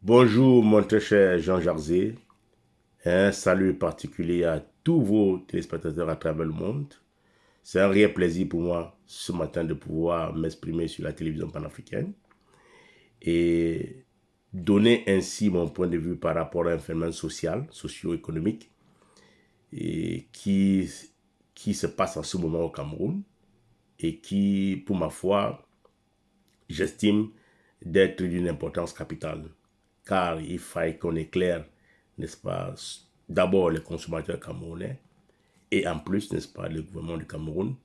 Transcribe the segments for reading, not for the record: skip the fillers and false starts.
Bonjour mon très cher Jean Jarzé, un salut particulier à tous vos téléspectateurs à travers le monde. C'est un réel plaisir pour moi ce matin de pouvoir m'exprimer sur la télévision panafricaine et donner ainsi mon point de vue par rapport à un phénomène social, socio-économique et qui se passe en ce moment au Cameroun et qui, pour ma foi, j'estime d'être d'une importance capitale. Car il faille qu'on éclaire, n'est-ce pas, d'abord les consommateurs camerounais et en plus, n'est-ce pas, le gouvernement du Cameroun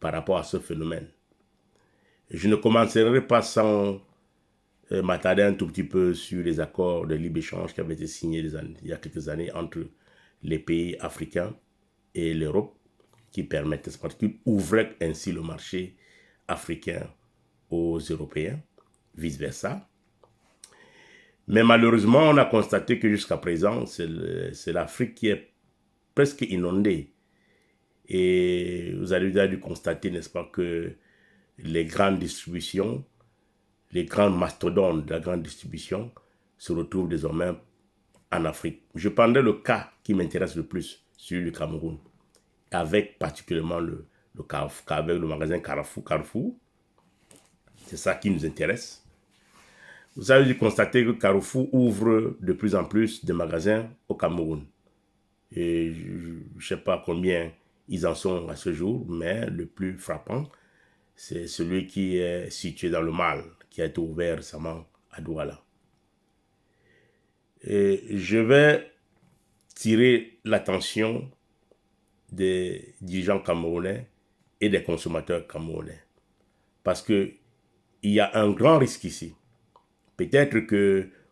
par rapport à ce phénomène. Je ne commencerai pas sans m'attarder un tout petit peu sur les accords de libre-échange qui avaient été signés il y a quelques années entre les pays africains et l'Europe, qui permettent, n'est-ce pas, qui ouvraient ainsi le marché africain aux Européens, vice-versa. Mais malheureusement, on a constaté que jusqu'à présent, c'est l'Afrique qui est presque inondée. Et vous avez déjà dû constater, n'est-ce pas, que les grandes distributions, les grands mastodontes de la grande distribution se retrouvent désormais en Afrique. Je prendrai le cas qui m'intéresse le plus, celui du Cameroun, avec particulièrement le Carrefour, avec le magasin Carrefour. C'est ça qui nous intéresse. Vous avez dû constater que Carrefour ouvre de plus en plus de magasins au Cameroun. Et je ne sais pas combien ils en sont à ce jour, mais le plus frappant, c'est celui qui est situé dans le Mal, qui a été ouvert récemment à Douala. Et je vais tirer l'attention des dirigeants camerounais et des consommateurs camerounais. Parce qu'il y a un grand risque ici. Peut-être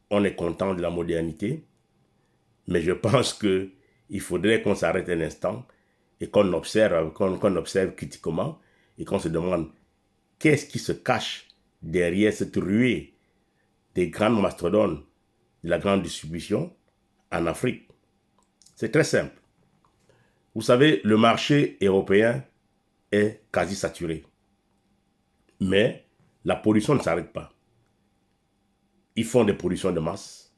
qu'on est content de la modernité, mais je pense qu'il faudrait qu'on s'arrête un instant et qu'on observe critiquement et qu'on se demande qu'est-ce qui se cache derrière cette ruée des grandes mastodontes de la grande distribution en Afrique. C'est très simple. Vous savez, le marché européen est quasi saturé. Mais la pollution ne s'arrête pas. Ils font des pollutions de masse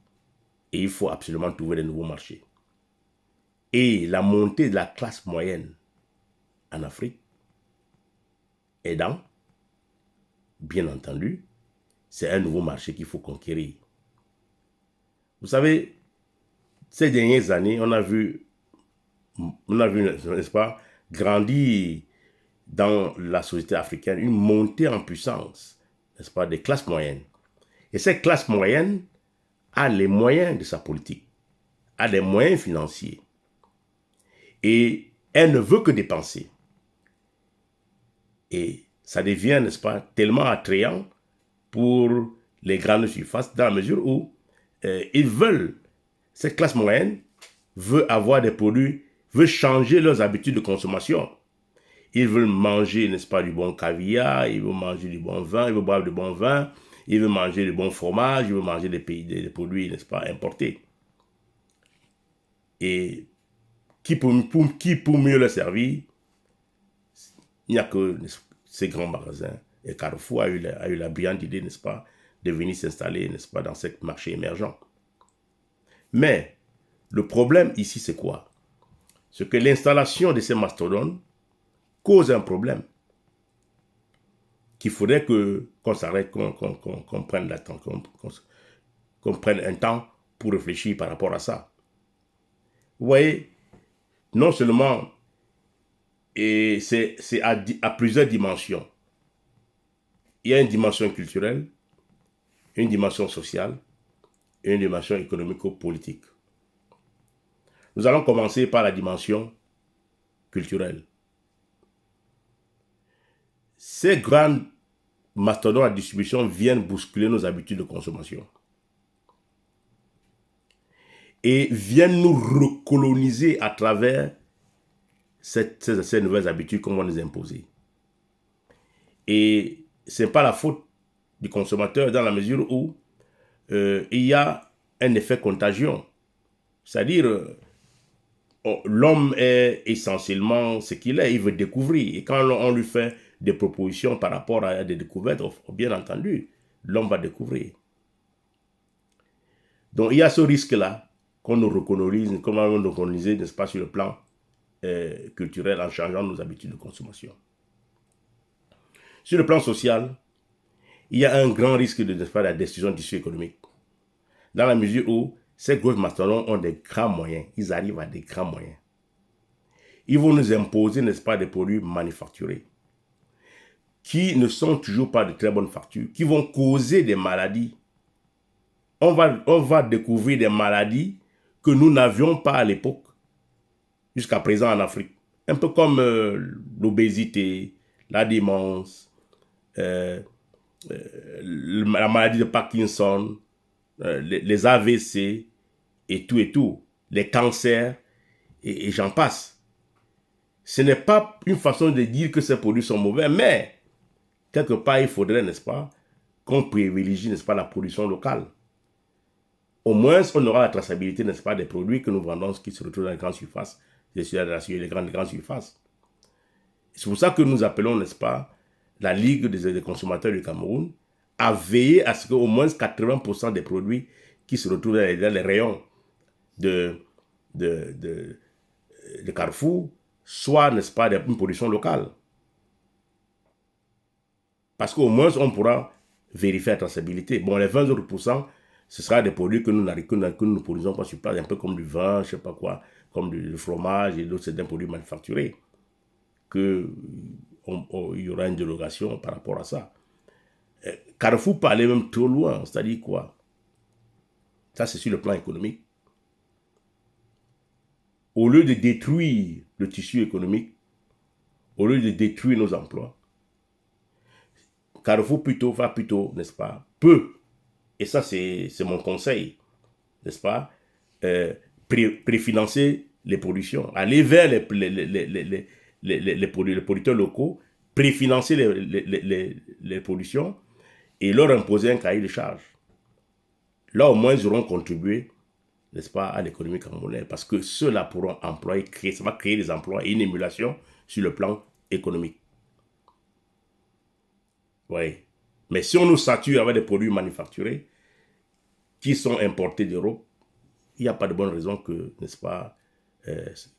et il faut absolument trouver de nouveaux marchés. Et la montée de la classe moyenne en Afrique aidant, bien entendu, c'est un nouveau marché qu'il faut conquérir. Vous savez, ces dernières années, n'est-ce pas, grandir dans la société africaine une montée en puissance, n'est-ce pas, des classes moyennes. Et cette classe moyenne a les moyens de sa politique, a les moyens financiers. Et elle ne veut que dépenser. Et ça devient, n'est-ce pas, tellement attrayant pour les grandes surfaces dans la mesure où ils veulent, cette classe moyenne veut avoir des produits, veut changer leurs habitudes de consommation. Ils veulent manger, n'est-ce pas, du bon caviar, ils veulent manger du bon vin, ils veulent boire du bon vin, ils veulent manger du bon fromage, ils veulent manger des produits, n'est-ce pas, importés. Et qui pour mieux leur servir, il n'y a que ces grands magasins. Et Carrefour a eu la brillante idée, n'est-ce pas, de venir s'installer, n'est-ce pas, dans ce marché émergent. Mais le problème ici, c'est quoi? C'est que l'installation de ces mastodontes cause un problème qu'il faudrait qu'on s'arrête, qu'on prenne la temps, qu'on prenne un temps pour réfléchir par rapport à ça. Vous voyez, non seulement, et c'est à plusieurs dimensions. Il y a une dimension culturelle, une dimension sociale et une dimension économico-politique. Nous allons commencer par la dimension culturelle. Ces grandes mastodontes à distribution viennent bousculer nos habitudes de consommation et viennent nous recoloniser à travers ces nouvelles habitudes qu'on va nous imposer. Et ce n'est pas la faute du consommateur dans la mesure où il y a un effet contagion. C'est-à-dire, l'homme est essentiellement ce qu'il est, il veut découvrir. Et quand on lui fait des propositions par rapport à des découvertes, bien entendu, l'homme va découvrir. Donc, il y a ce risque-là qu'on nous recolonise, comment on nous recolonise, n'est-ce pas, sur le plan culturel en changeant nos habitudes de consommation. Sur le plan social, il y a un grand risque de, n'est-ce pas, la destruction du tissu économique. Dans la mesure où ces grosses mastodontes ont des grands moyens, ils arrivent à des grands moyens. Ils vont nous imposer, n'est-ce pas, des produits manufacturés qui ne sont toujours pas de très bonne facture, qui vont causer des maladies. On va découvrir des maladies que nous n'avions pas à l'époque, jusqu'à présent en Afrique. Un peu comme l'obésité, la démence, la maladie de Parkinson, les AVC et tout, les cancers et j'en passe. Ce n'est pas une façon de dire que ces produits sont mauvais, mais quelque part, il faudrait, n'est-ce pas, qu'on privilégie, n'est-ce pas, la production locale. Au moins, on aura la traçabilité, n'est-ce pas, des produits que nous vendons, qui se retrouvent dans les grandes surfaces, les grandes surfaces. C'est pour ça que nous appelons, n'est-ce pas, la Ligue des consommateurs du Cameroun à veiller à ce qu'au moins 80% des produits qui se retrouvent dans les rayons de Carrefour soient, n'est-ce pas, une production locale. Parce qu'au moins, on pourra vérifier la traçabilité. Bon, les 20 autres pourcents, ce sera des produits que nous ne produisons pas sur place, un peu comme du vin, je ne sais pas quoi, comme du fromage et d'autres, c'est des produits manufacturés. Il y aura une dérogation par rapport à ça. Carrefour peut aller même trop loin, c'est-à-dire quoi? Ça, c'est sur le plan économique. Au lieu de détruire le tissu économique, au lieu de détruire nos emplois, Carrefour va plutôt, n'est-ce pas, et ça c'est mon conseil, n'est-ce pas, préfinancer les productions, aller vers les producteurs locaux, préfinancer les productions et leur imposer un cahier de charges. Là, au moins, ils auront contribué, n'est-ce pas, à l'économie camerounaise, parce que ceux-là pourront ça va créer des emplois et une émulation sur le plan économique. Oui. Mais si on nous sature avec des produits manufacturés qui sont importés d'Europe, il n'y a pas de bonne raison que, n'est-ce pas,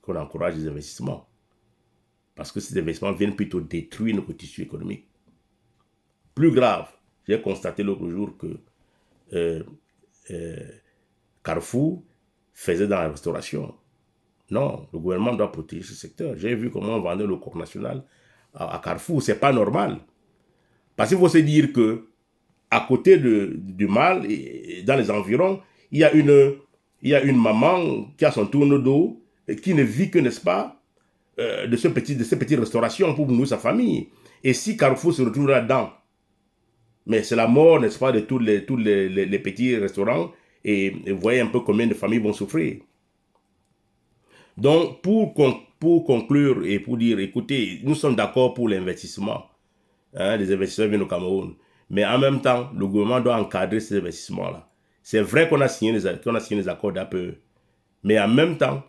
qu'on encourage les investissements. Parce que ces investissements viennent plutôt détruire notre tissu économique. Plus grave, j'ai constaté l'autre jour que Carrefour faisait dans la restauration. Non, le gouvernement doit protéger ce secteur. J'ai vu comment on vendait le coq national à Carrefour. C'est pas normal. Parce qu'il faut se dire que à côté du mâle, et dans les environs, il y a une maman qui a son tourne d'eau et qui ne vit que, n'est-ce pas, de ces petites restaurations pour nourrir sa famille. Et si Carrefour se retrouve là-dedans, mais c'est la mort, n'est-ce pas, de tous les petits restaurants. Et vous voyez un peu combien de familles vont souffrir. Donc, pour conclure et pour dire, écoutez, nous sommes d'accord pour l'investissement. Hein, les investisseurs viennent au Cameroun. Mais en même temps, le gouvernement doit encadrer ces investissements-là. C'est vrai qu'on a signé les accords d'APE. Mais en même temps,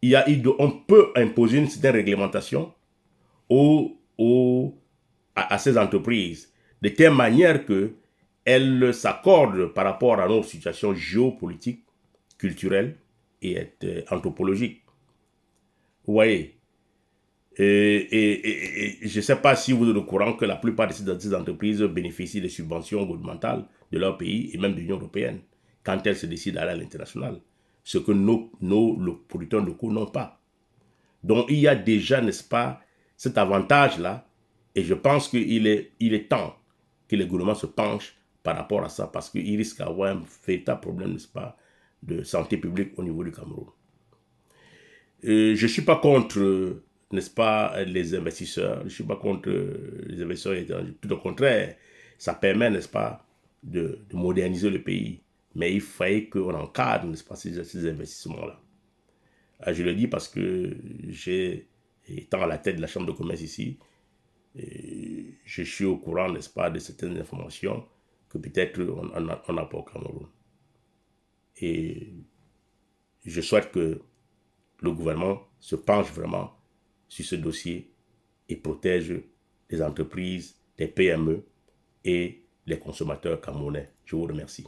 on peut imposer une certaine réglementation à ces entreprises, de telle manière qu'elles s'accordent par rapport à nos situations géopolitiques, culturelles et anthropologiques. Vous voyez, et je ne sais pas si vous êtes au courant que la plupart de ces entreprises bénéficient des subventions gouvernementales de leur pays et même de l'Union européenne quand elles se décident d'aller à l'international. Ce que nos producteurs locaux n'ont pas. Donc il y a déjà, n'est-ce pas, cet avantage-là. Et je pense qu'il est temps que le gouvernement se penche par rapport à ça parce qu'il risque d'avoir un véritable problème, n'est-ce pas, de santé publique au niveau du Cameroun. Je ne suis pas contre, n'est-ce pas, les investisseurs. Je ne suis pas contre les investisseurs étrangers. Tout au contraire, ça permet, n'est-ce pas, de moderniser le pays. Mais il fallait qu'on encadre, n'est-ce pas, ces investissements-là. Je le dis parce que étant à la tête de la Chambre de commerce ici, je suis au courant, n'est-ce pas, de certaines informations que peut-être on n'a pas au Cameroun. Et je souhaite que le gouvernement se penche vraiment sur ce dossier et protège les entreprises, les PME et les consommateurs camerounais. Je vous remercie.